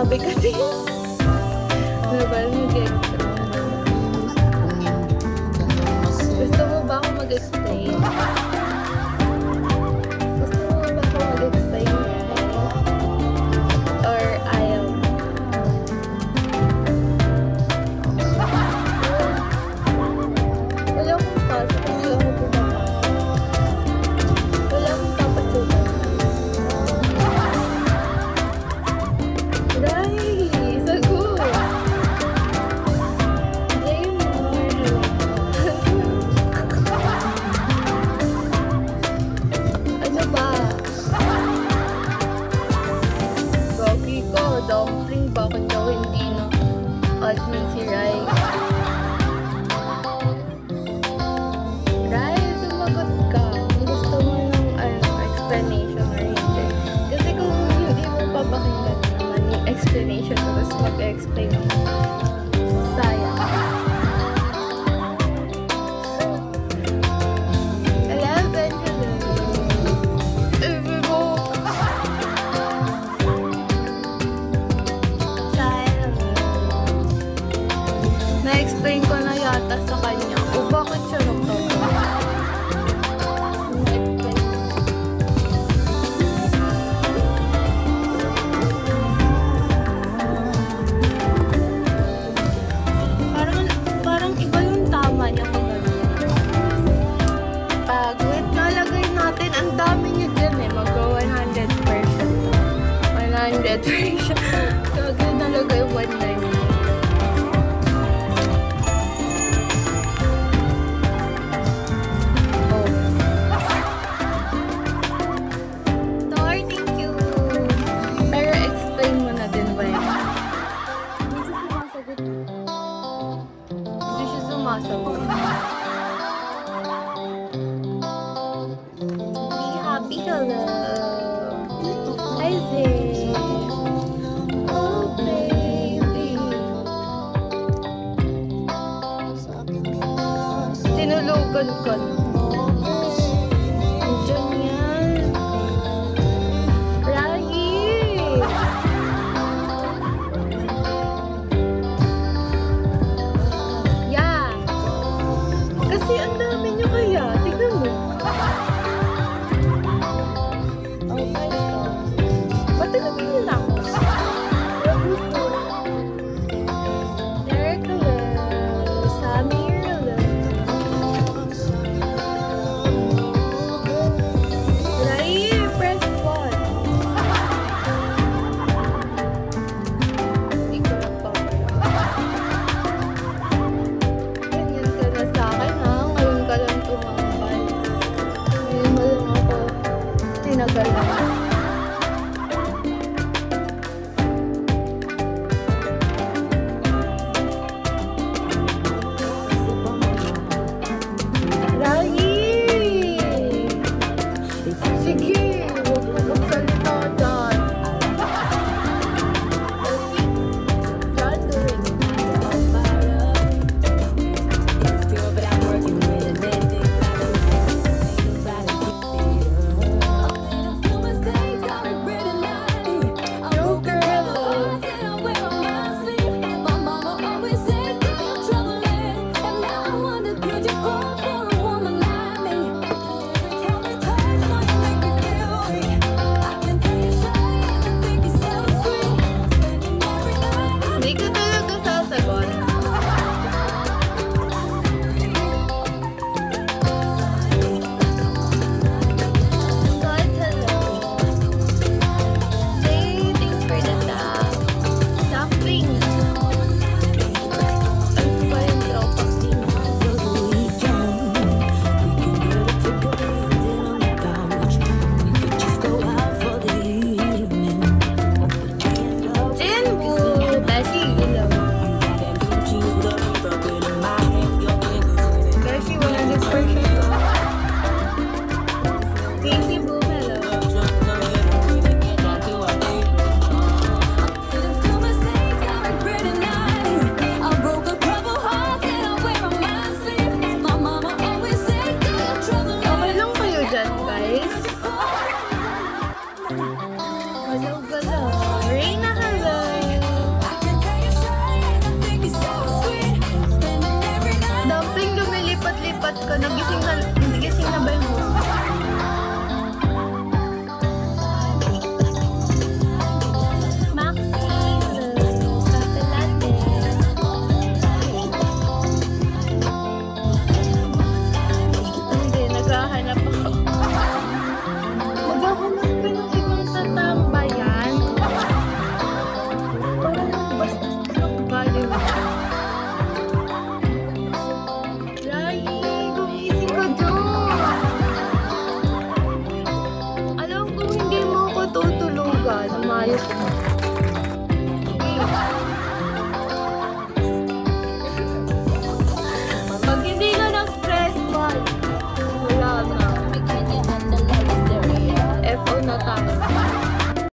Sabi kasi, diba, mag-explain. Gusto mo ba ako mag-explain? Gusto mo ba ako mag-explain? Or ayaw? Wala akong pasok, hindi ako bumapasok. Wala akong papasukan. Dahil, sagot! Ano ba? Gogi ko, dumpling, bakit daw hindi na admin si Rai? Rai, sumagot ka. Kung gusto mo ng explanation or hindi. Kasi kung hindi mo papakinggan naman yung explanation, tapos mag-explain mo. Sayang. 11, na-explain ko na yata sa kanya o bakit siya nagtatawa. Parang iba yung tama niya pag wait, nalagay natin, ang dami niya dyan eh, mag-100%. 100%. Kagad nalagay 190. Be happy, hello. Hi, Zay. Oh, baby. Tinulugan ko na. Diyan yan. Ragi. Yeah. Kasi ang dami nyo kaya. Tignan mo. Oh my God. Ba't talagang yun ako? Derek, hello. Samir, hello. Rai, press 1. Hindi ko nagpapala. Ganyan ka na sa akin ha. Ngayon ka lang tumambal. Ngayon mo lang ako tinagalan. Sige, huwag mo magsalita dyan. Hindi ka talaga sasagot. God, hello. Jay, thanks for the tap. Tapping. Ano ba yung dropping? Galaw-galaw. Reyna,